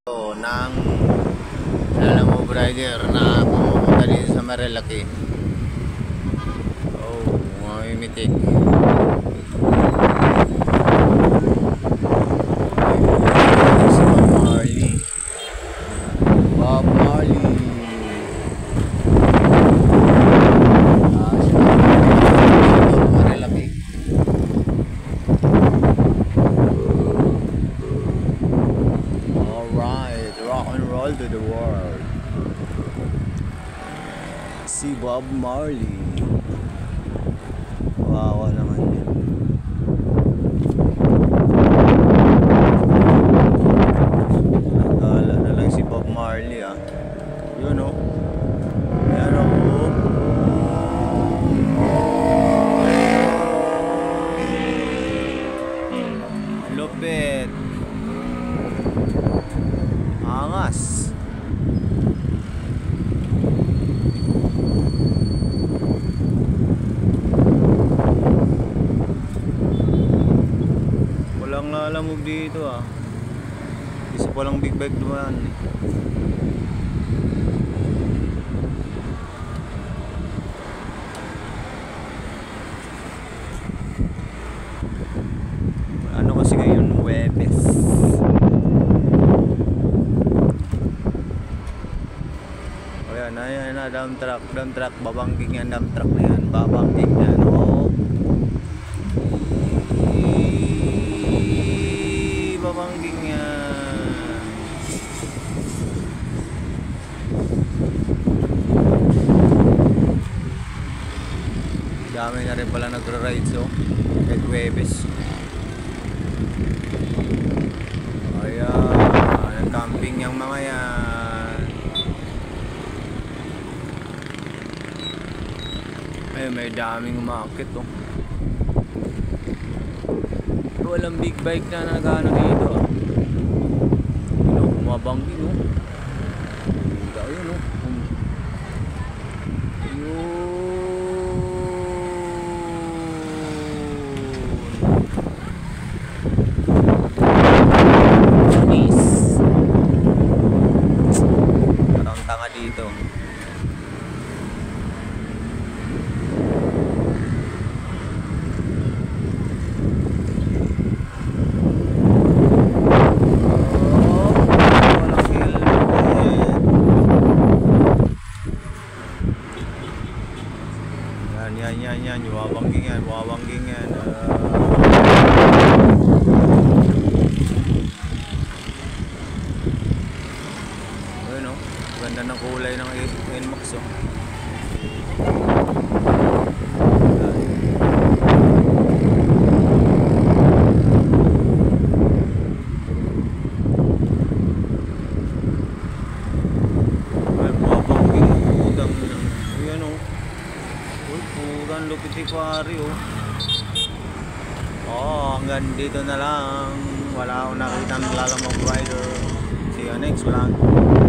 Ng alam mo rider na pumupunta dito sa Marilaki. Oh, mamimitik. Si Bob Marley. Bob Marley. Marilaki. Alright, rock and roll to the world. Si Bob Marley. Wawa naman yun. Nagala na lang si Bob Marley ah. Yun o. Yan o. Lupit. Angas. Walang lalamog dito ah. Isa palang big bike dumaan. Ano kasi ngayon, Webes. O yan, ayan na, dump truck, babangking yan, dump truck na yan, babangking yan, oh. Babangking yan. Dami na rin pala nagra-ride so kahit Webes. Ayan, camping yung mga yan. Ayun, may daming umakit oh. Walang big bike na nagano dito ah. Yun, bumabangking oh. Ayun oh. Parang tanga dito. Yan, wawangking yan. Ayun o, ganda ng kulay ng NMAX o. Wawangking udang lang. Ayan o. Purang lupit ni Pari oh. Hanggang dito na lang. Wala akong nakita ng lalamog rider. See you next vlog.